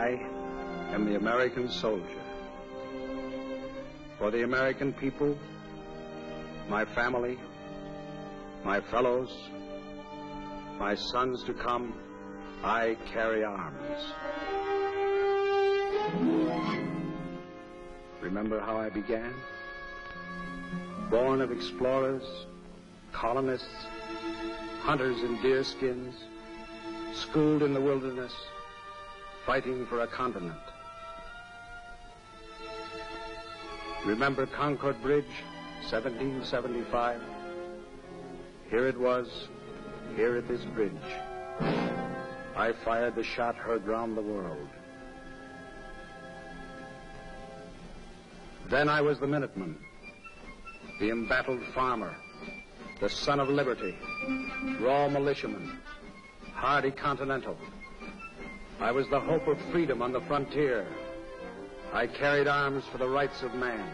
I am the American soldier. For the American people, my family, my fellows, my sons to come, I carry arms. Remember how I began? Born of explorers, colonists, hunters in deerskins, schooled in the wilderness, fighting for a continent. Remember Concord Bridge, 1775? Here it was, here at this bridge. I fired the shot heard round the world. Then I was the Minuteman, the embattled farmer, the son of liberty, raw militiaman, hardy continental. I was the hope of freedom on the frontier. I carried arms for the rights of man.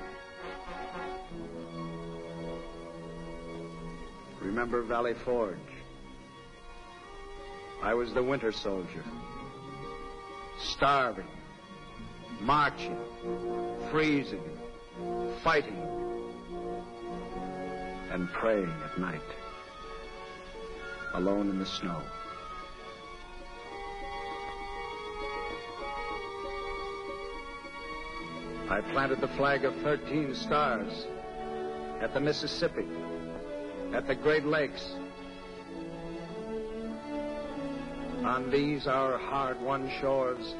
Remember Valley Forge? I was the winter soldier, starving, marching, freezing, fighting, and praying at night, alone in the snow. I planted the flag of 13 stars at the Mississippi, at the Great Lakes. On these, our hard-won shores,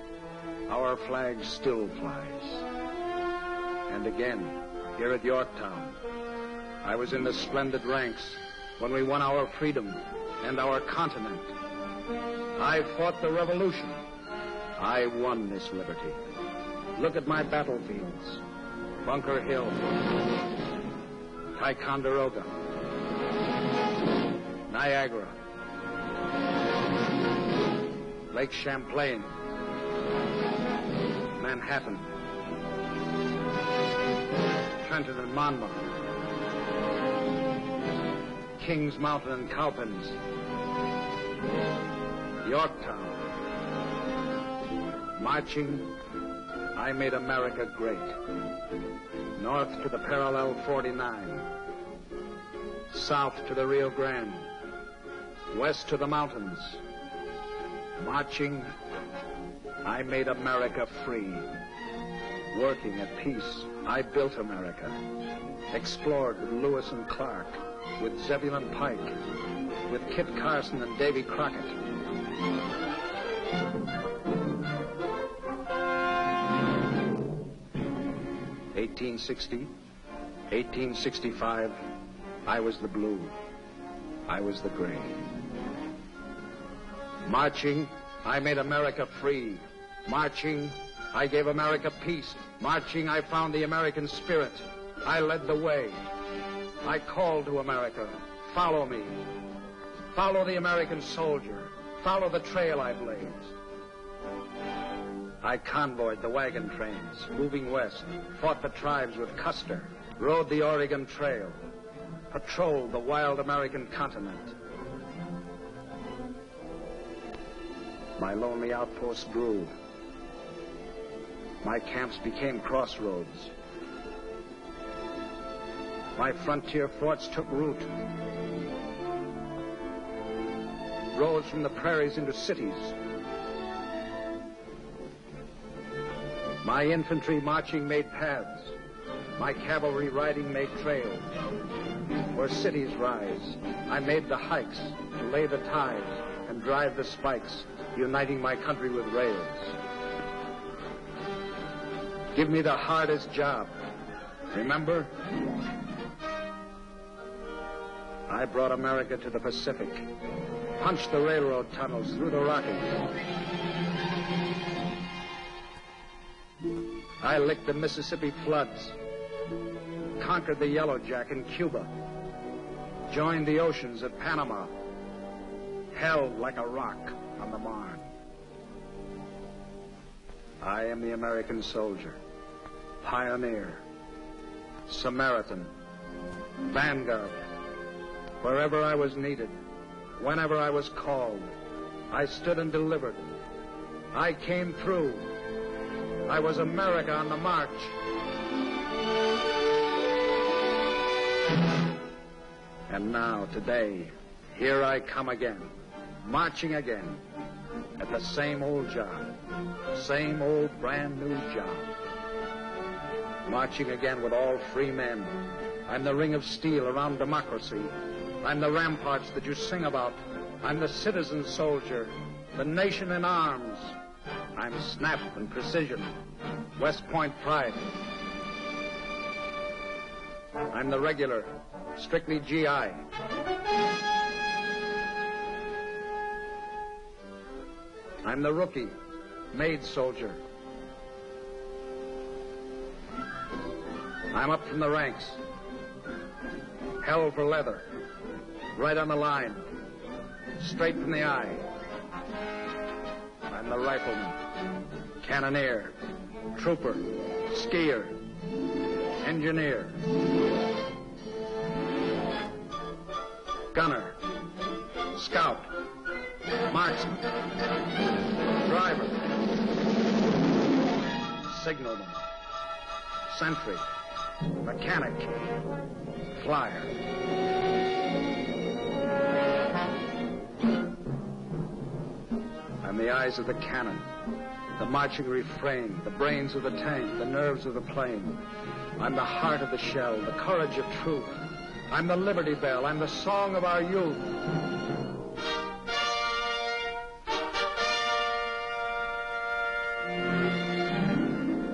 our flag still flies. And again, here at Yorktown, I was in the splendid ranks when we won our freedom and our continent. I fought the revolution. I won this liberty. Look at my battlefields. Bunker Hill, Ticonderoga, Niagara, Lake Champlain, Manhattan, Trenton and Monmouth, Kings Mountain and Cowpens, Yorktown. Marching, I made America great. North to the parallel 49, south to the Rio Grande, west to the mountains. Marching, I made America free. Working at peace, I built America. Explored with Lewis and Clark, with Zebulon Pike, with Kit Carson and Davy Crockett. 1860, 1865, I was the blue. I was the gray. Marching, I made America free. Marching, I gave America peace. Marching, I found the American spirit. I led the way. I called to America, follow me. Follow the American soldier. Follow the trail I blazed. I convoyed the wagon trains, moving west, fought the tribes with Custer, rode the Oregon Trail, patrolled the wild American continent. My lonely outposts grew. My camps became crossroads. My frontier forts took root, rose from the prairies into cities. My infantry marching made paths. My cavalry riding made trails. Where cities rise, I made the hikes to lay the ties and drive the spikes, uniting my country with rails. Give me the hardest job. Remember? I brought America to the Pacific, punched the railroad tunnels through the Rockies. I licked the Mississippi floods, conquered the Yellow Jack in Cuba, joined the oceans at Panama, held like a rock on the Marne. I am the American soldier, pioneer, Samaritan, vanguard. Wherever I was needed, whenever I was called, I stood and delivered. I came through I was America on the march. And now, today, here I come again, marching again, at the same old job, same old brand new job. Marching again with all free men. I'm the ring of steel around democracy. I'm the ramparts that you sing about. I'm the citizen soldier, the nation in arms. I'm snap and precision, West Point pride. I'm the regular, strictly GI. I'm the rookie, maid soldier. I'm up from the ranks. Hell for leather. Right on the line. Straight from the eye. I'm the rifleman, cannoneer, trooper, skier, engineer, gunner, scout, marksman, driver, signalman, sentry, mechanic, flyer. I'm the eyes of the cannon, the marching refrain, the brains of the tank, the nerves of the plane. I'm the heart of the shell, the courage of truth. I'm the Liberty Bell, I'm the song of our youth.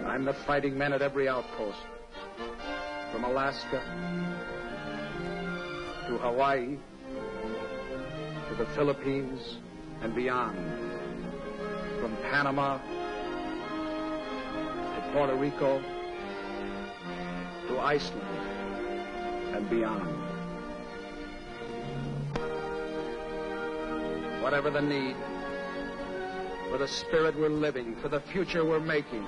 I'm the fighting men at every outpost, from Alaska to Hawaii to the Philippines and beyond, from Panama to Puerto Rico to Iceland and beyond. Whatever the need, for the spirit we're living, for the future we're making,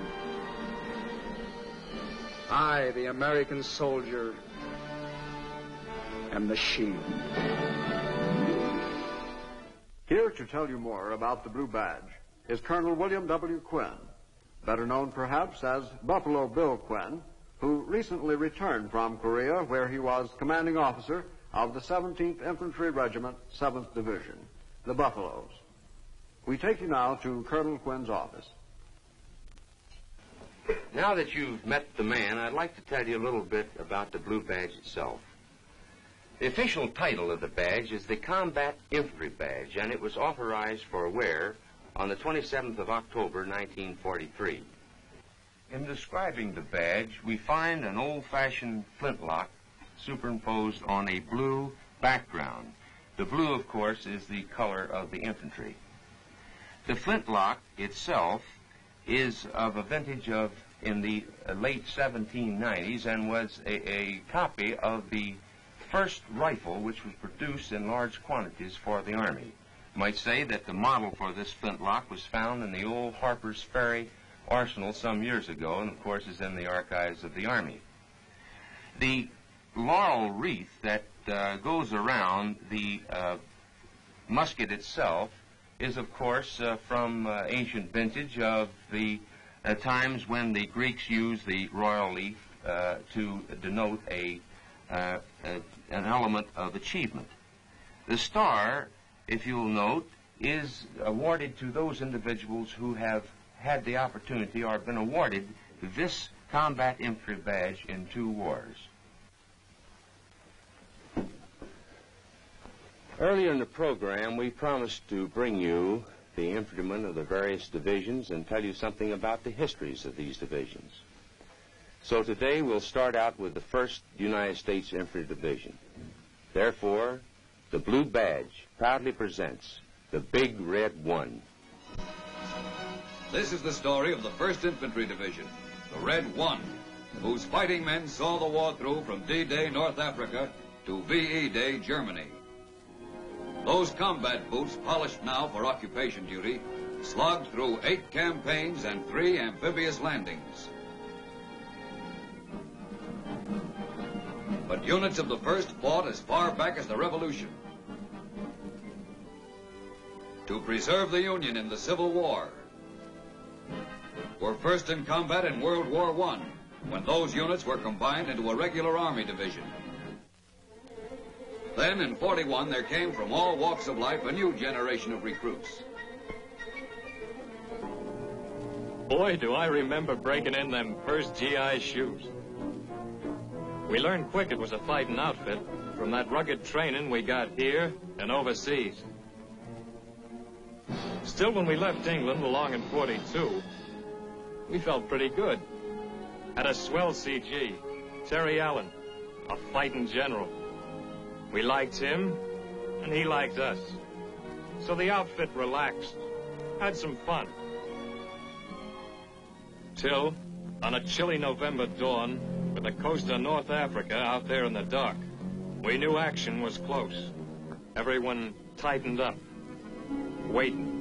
I, the American soldier, am the shield. Here to tell you more about the Blue Badge is Colonel William W. Quinn, better known perhaps as Buffalo Bill Quinn, who recently returned from Korea, where he was commanding officer of the 17th Infantry Regiment, 7th Division, the Buffaloes. We take you now to Colonel Quinn's office. Now that you've met the man, I'd like to tell you a little bit about the Blue Badge itself. The official title of the badge is the Combat Infantry Badge, and it was authorized for wear on the 27th of October, 1943. In describing the badge, we find an old-fashioned flintlock superimposed on a blue background. The blue, of course, is the color of the infantry. The flintlock itself is of a vintage of in the late 1790s and was a copy of the first rifle which was produced in large quantities for the Army. You might say that the model for this flintlock was found in the old Harper's Ferry arsenal some years ago, and of course is in the archives of the Army. The laurel wreath that goes around the musket itself is, of course, from ancient vintage of the times when the Greeks used the royal leaf to denote an element of achievement. The star, if you'll note, is awarded to those individuals who have had the opportunity or been awarded this combat infantry badge in 2 wars. Earlier in the program, we promised to bring you the infantrymen of the various divisions and tell you something about the histories of these divisions. So today we'll start out with the 1st United States Infantry Division. Therefore, the Blue Badge proudly presents the Big Red One. This is the story of the 1st Infantry Division, the Red One, whose fighting men saw the war through from D-Day North Africa to VE Day Germany. Those combat boots, polished now for occupation duty, slogged through 8 campaigns and 3 amphibious landings. But units of the 1st fought as far back as the Revolution. To preserve the Union in the Civil War. were first in combat in World War I, when those units were combined into a regular Army division. Then, in 41, there came from all walks of life a new generation of recruits. Boy, do I remember breaking in them first GI shoes. We learned quick it was a fighting outfit from that rugged training we got here and overseas. Still, when we left England along in 42, we felt pretty good. Had a swell CG, Terry Allen, a fighting general. We liked him, and he liked us. So the outfit relaxed, had some fun. Till, on a chilly November dawn, with the coast of North Africa out there in the dark, we knew action was close. Everyone tightened up, waiting.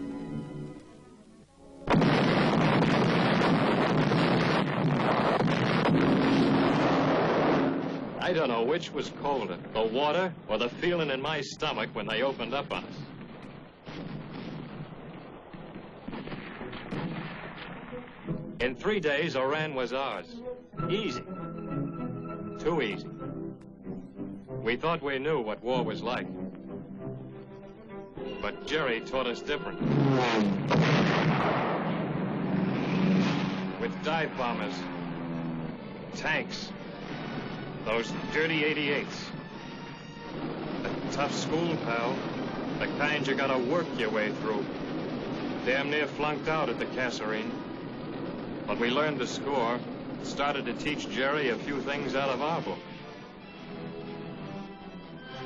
I don't know which was colder, the water or the feeling in my stomach when they opened up on us. In 3 days, Oran was ours. Easy. Too easy. We thought we knew what war was like. But Jerry taught us different. With dive bombers, tanks, those dirty 88s. A tough school, pal. The kind you gotta work your way through. Damn near flunked out at the Kasserine. But we learned the score, started to teach Jerry a few things out of our book.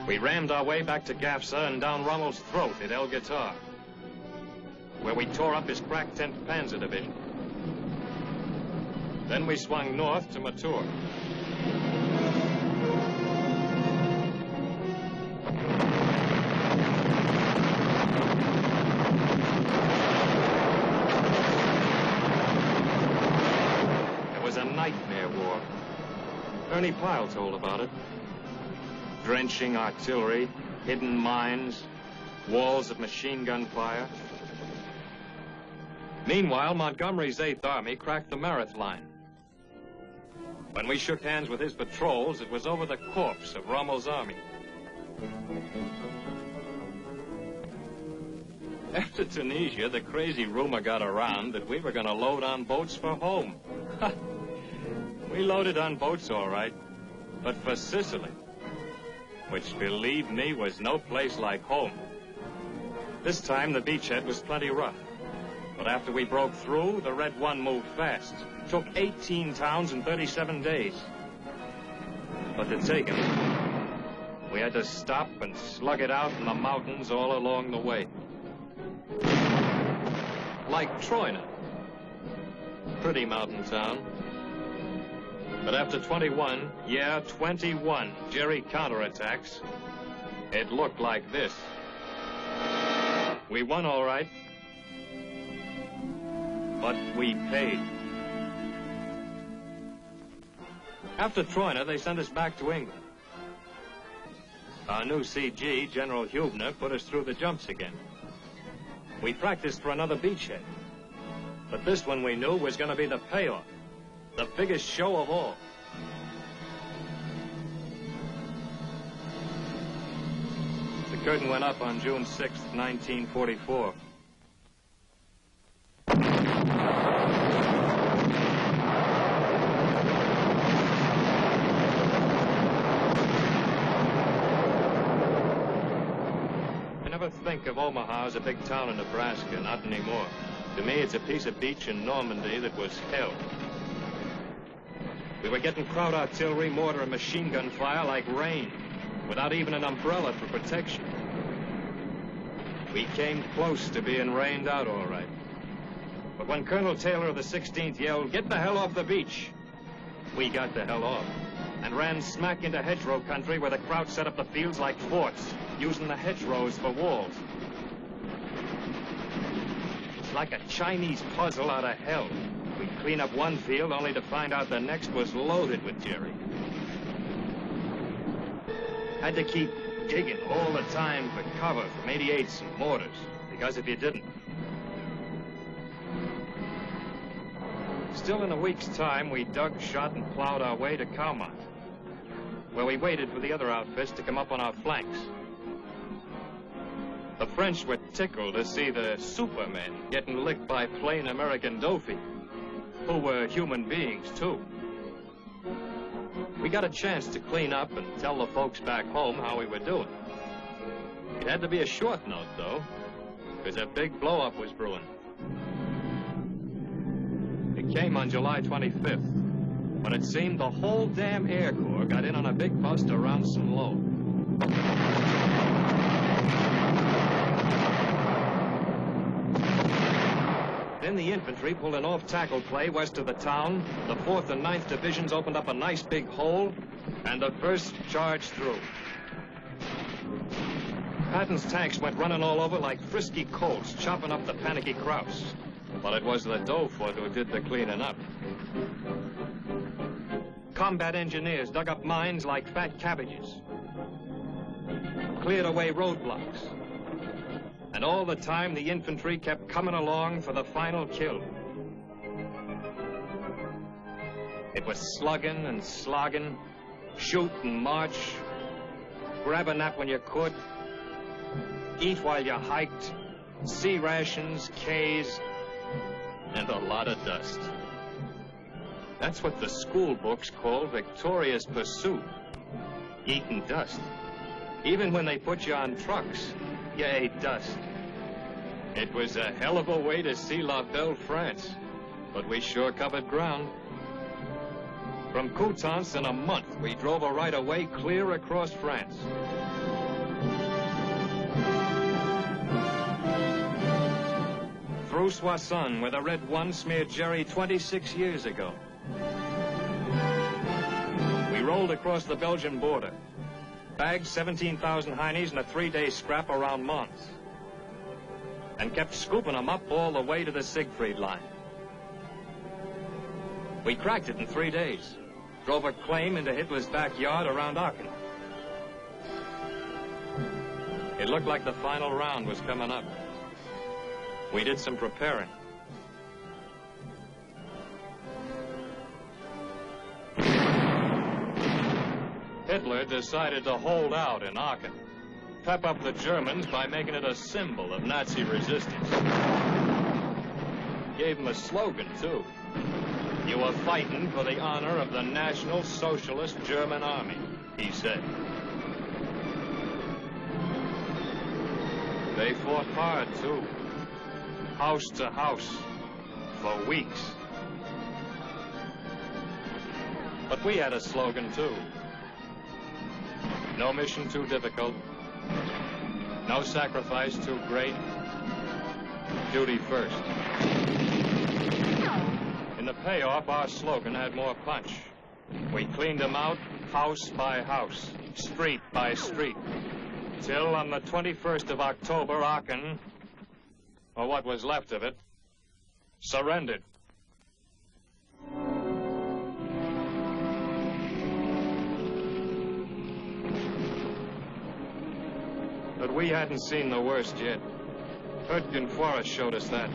We rammed our way back to Gafsa and down Rommel's throat at El Guitar, where we tore up his crack 10th Panzer Division. Then we swung north to Matur. Nightmare war. Ernie Pyle told about it. Drenching artillery, hidden mines, walls of machine gun fire. Meanwhile, Montgomery's 8th Army cracked the Meredith line. When we shook hands with his patrols, it was over the corpse of Rommel's army. After Tunisia, the crazy rumor got around that we were going to load on boats for home. We loaded on boats, all right, but for Sicily, which, believe me, was no place like home. This time, the beachhead was plenty rough. But after we broke through, the Red One moved fast. Took 18 towns in 37 days. But to take it, we had to stop and slug it out in the mountains all along the way. Like Troina. Pretty mountain town. But after 21, yeah, 21 Jerry counterattacks, it looked like this. We won all right, but we paid. After Troina, they sent us back to England. Our new CG, General Hubner, put us through the jumps again. We practiced for another beachhead, but this one we knew was going to be the payoff. The biggest show of all. The curtain went up on June 6th, 1944. I never think of Omaha as a big town in Nebraska, not anymore. To me, it's a piece of beach in Normandy that was hell. We were getting crowd artillery, mortar, and machine gun fire like rain, without even an umbrella for protection. We came close to being rained out, all right. But when Colonel Taylor of the 16th yelled, "Get the hell off the beach," we got the hell off and ran smack into hedgerow country where the crowd set up the fields like forts, using the hedgerows for walls. It's like a Chinese puzzle out of hell. We'd clean up one field only to find out the next was loaded with Jerry. Had to keep digging all the time for cover from 88s and mortars, because if you didn't, Still in a week's time, we dug, shot, and plowed our way to Calmont, where we waited for the other outfits to come up on our flanks. The French were tickled to see the supermen getting licked by plain American doughy, who were human beings, too. We got a chance to clean up and tell the folks back home how we were doing. It had to be a short note, though, because a big blow-up was brewing. It came on July 25th, when it seemed the whole damn Air Corps got in on a big bust around some low. Then the infantry pulled an off-tackle play west of the town. The 4th and 9th Divisions opened up a nice big hole, and the 1st charged through. Patton's tanks went running all over like frisky colts, chopping up the panicky Krauss. But it was the dough foot who did the cleaning up. Combat engineers dug up mines like fat cabbages, cleared away roadblocks. And all the time, the infantry kept coming along for the final kill. It was slugging and slogging, shoot and march, grab a nap when you could, eat while you hiked, sea rations, Ks, and a lot of dust. That's what the school books call victorious pursuit, eating dust. Even when they put you on trucks, you ate dust. It was a hell of a way to see La Belle France, but we sure covered ground. From Coutances in a month, we drove a right-of-way clear across France. Through Soissons, where the Red One smeared Jerry 26 years ago. We rolled across the Belgian border, bagged 17,000 Heinies in a 3-day scrap around Mons, and kept scooping them up all the way to the Siegfried line. We cracked it in 3 days, drove a claim into Hitler's backyard around Aachen. It looked like the final round was coming up. We did some preparing. Hitler decided to hold out in Aachen, pep up the Germans by making it a symbol of Nazi resistance. Gave them a slogan, too. You are fighting for the honor of the National Socialist German Army, he said. They fought hard, too. House to house, for weeks. But we had a slogan, too. No mission too difficult. No sacrifice too great. Duty first. In the payoff, our slogan had more punch. We cleaned them out house by house, street by street, till on the 21st of October, Aachen, or what was left of it, surrendered. But we hadn't seen the worst yet. Hurtgen Forrest showed us that.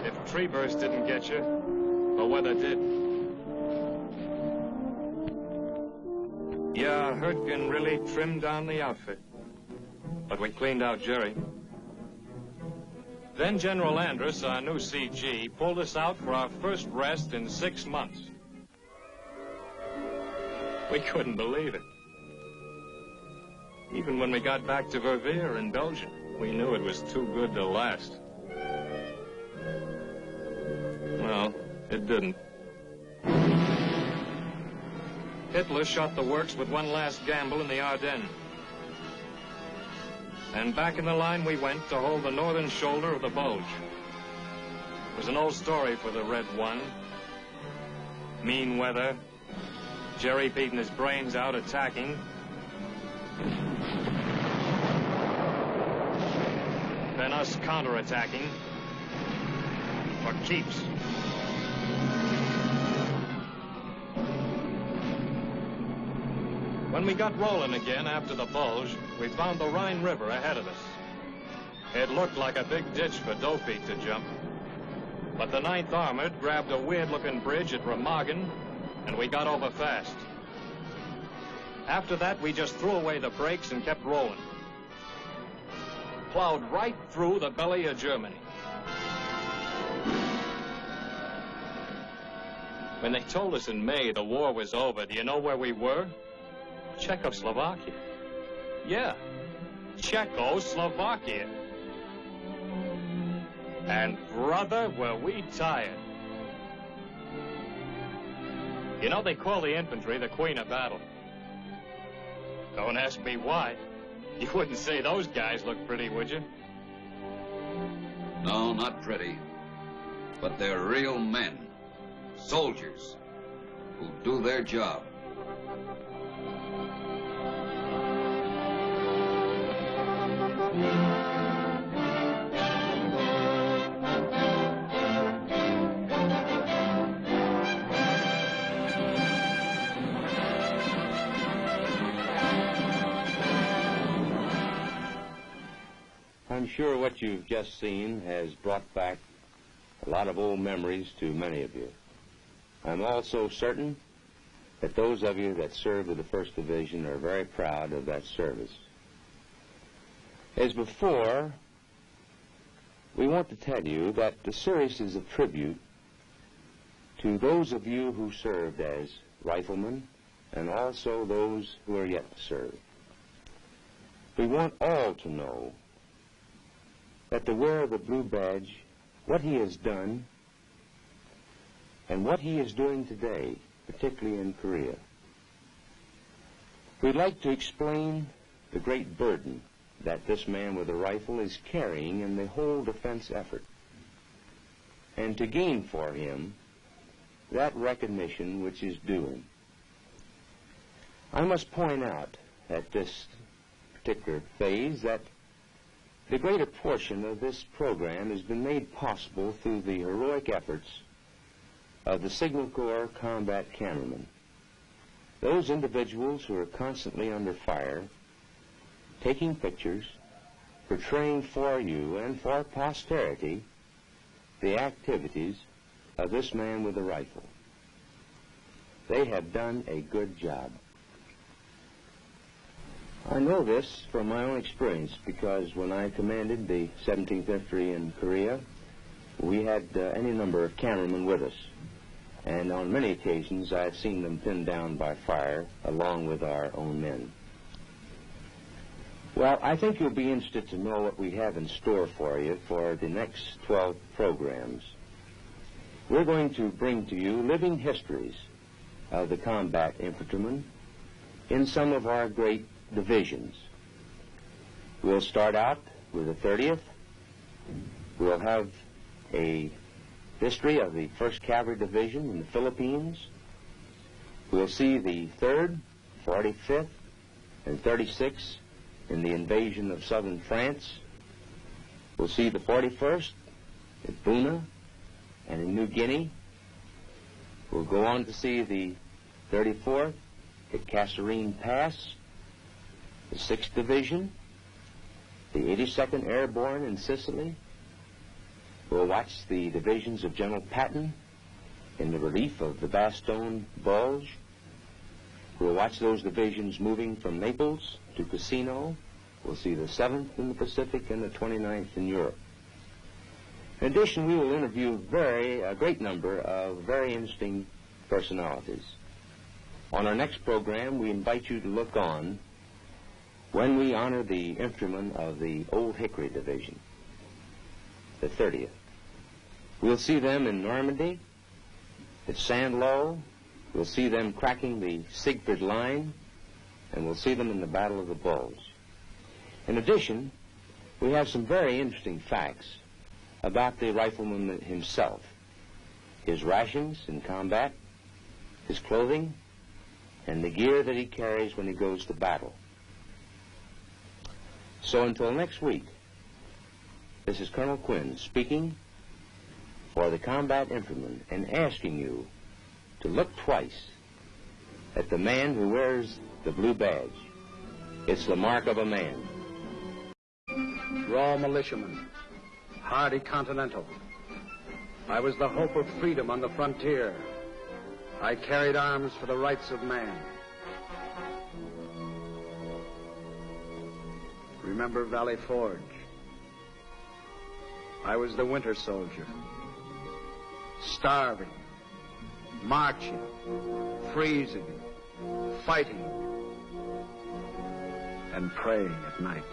If tree burst didn't get you, the weather did. Yeah, Hurtgen really trimmed down the outfit. But we cleaned out Jerry. Then General Andrus, our new CG, pulled us out for our first rest in 6 months. We couldn't believe it. Even when we got back to Verviers in Belgium, we knew it was too good to last. Well, it didn't. Hitler shot the works with one last gamble in the Ardennes. And back in the line we went to hold the northern shoulder of the Bulge. It was an old story for the Red One. Mean weather, Jerry beating his brains out attacking. Then us counterattacking for keeps. When we got rolling again after the bulge, we found the Rhine River ahead of us. It looked like a big ditch for dough feet to jump. But the 9th Armored grabbed a weird-looking bridge at Remagen, and we got over fast. After that, we just threw away the brakes and kept rolling. Plowed right through the belly of Germany. When they told us in May the war was over, do you know where we were? Czechoslovakia. Yeah, Czechoslovakia. And brother, were we tired. You know, they call the infantry the queen of battle. Don't ask me why. You wouldn't say those guys look pretty, would you? No, not pretty. But they're real men. Soldiers. Who do their job. I'm sure what you've just seen has brought back a lot of old memories to many of you. I'm also certain that those of you that served with the 1st Division are very proud of that service. As before, we want to tell you that the series is a tribute to those of you who served as riflemen and also those who are yet to serve. We want all to know that the wearer of the blue badge, what he has done, and what he is doing today, particularly in Korea. We'd like to explain the great burden that this man with a rifle is carrying in the whole defense effort, and to gain for him that recognition which is due him. I must point out at this particular phase that the greater portion of this program has been made possible through the heroic efforts of the Signal Corps combat cameramen. Those individuals who are constantly under fire, taking pictures, portraying for you and for posterity the activities of this man with a rifle. They have done a good job. I know this from my own experience because when I commanded the 17th Infantry in Korea, we had any number of cameramen with us. And on many occasions, I've seen them pinned down by fire along with our own men. Well, I think you'll be interested to know what we have in store for you for the next 12 programs. We're going to bring to you living histories of the combat infantrymen in some of our great divisions. We'll start out with the 30th. We'll have a history of the 1st Cavalry Division in the Philippines. We'll see the 3rd, 45th, and 36th in the invasion of southern France. We'll see the 41st at Buna and in New Guinea. We'll go on to see the 34th at Kasserine Pass, the 6th Division, the 82nd Airborne in Sicily. We'll watch the divisions of General Patton in the relief of the Bastogne Bulge. We'll watch those divisions moving from Naples to Cassino. We'll see the 7th in the Pacific and the 29th in Europe. In addition, we will interview a great number of very interesting personalities. On our next program, we invite you to look on when we honor the infantrymen of the Old Hickory Division, the 30th. We'll see them in Normandy, at Saint-Lô. We'll see them cracking the Siegfried Line, and we'll see them in the Battle of the Bulge. In addition, we have some very interesting facts about the rifleman himself, his rations in combat, his clothing, and the gear that he carries when he goes to battle. So until next week, this is Colonel Quinn speaking for the combat infantrymen and asking you to look twice at the man who wears the blue badge. It's the mark of a man. Raw militiaman, hardy continental. I was the hope of freedom on the frontier. I carried arms for the rights of man. Remember Valley Forge? I was the winter soldier. Starving, marching, freezing, fighting, and praying at night,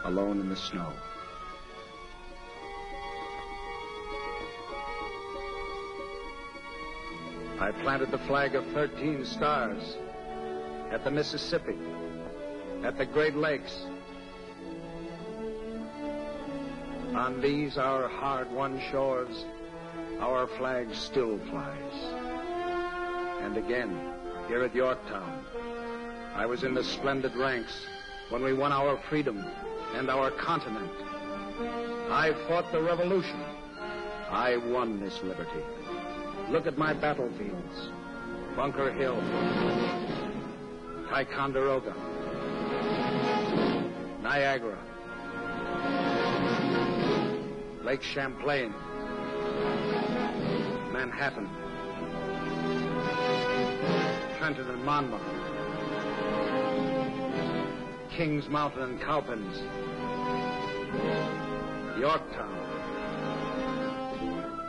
alone in the snow. I planted the flag of 13 stars at the Mississippi, at the Great Lakes. On these, our hard-won shores, our flag still flies. And again, here at Yorktown, I was in the splendid ranks when we won our freedom and our continent. I fought the revolution. I won this liberty. Look at my battlefields. Bunker Hill, Ticonderoga, Niagara, Lake Champlain, Manhattan, Trenton and Monmouth, Kings Mountain and Cowpens, Yorktown.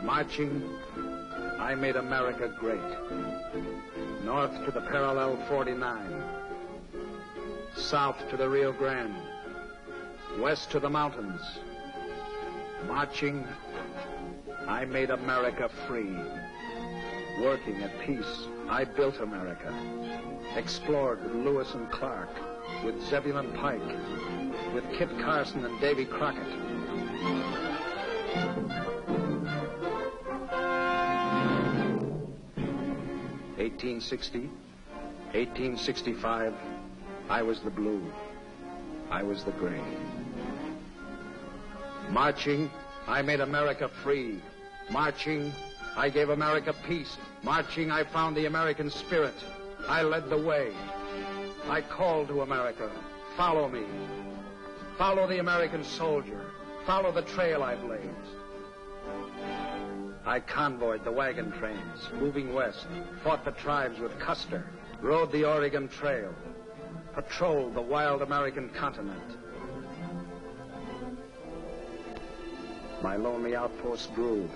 Marching, I made America great. North to the parallel 49, south to the Rio Grande, west to the mountains. Marching, I made America free. Working at peace, I built America. Explored with Lewis and Clark, with Zebulon Pike, with Kit Carson and Davy Crockett. '60, 1865, I was the blue. I was the gray. Marching, I made America free. Marching, I gave America peace. Marching, I found the American spirit. I led the way. I called to America, follow me. Follow the American soldier. Follow the trail I blazed. I convoyed the wagon trains, moving west, fought the tribes with Custer, rode the Oregon Trail, patrolled the wild American continent. My lonely outposts grew.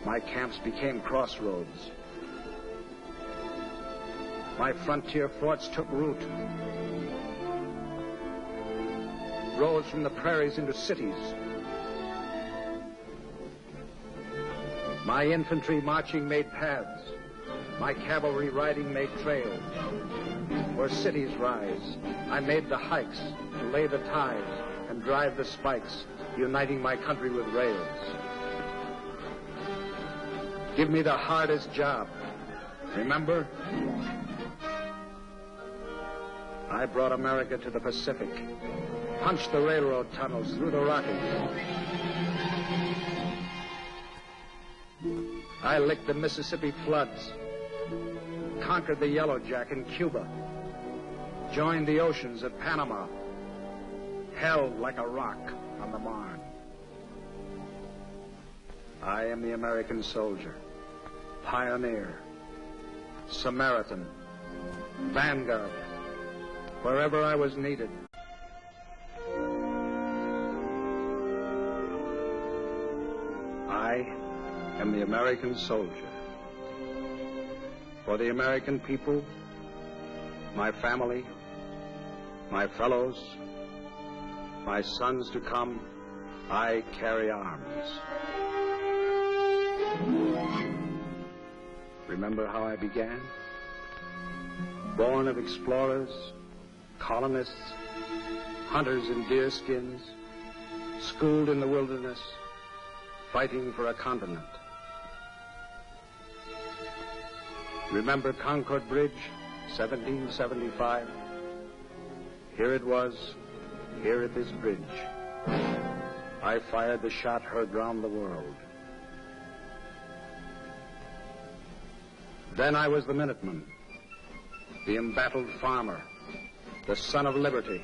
My camps became crossroads. My frontier forts took root. Rose from the prairies into cities. My infantry marching made paths. My cavalry riding made trails. Where cities rise, I made the hikes to lay the ties and drive the spikes, uniting my country with rails. Give me the hardest job. Remember? I brought America to the Pacific, punched the railroad tunnels through the Rockies. I licked the Mississippi floods, conquered the Yellow Jack in Cuba, joined the oceans at Panama, held like a rock on the Marne. I am the American soldier, pioneer, Samaritan, vanguard, wherever I was needed. I am the American soldier. For the American people, my family, my fellows, my sons to come, I carry arms. Remember how I began? Born of explorers, colonists, hunters in deerskins, schooled in the wilderness, fighting for a continent. Remember Concord Bridge, 1775? Here it was, here at this bridge. I fired the shot heard round the world. Then I was the Minuteman, the embattled farmer, the son of liberty.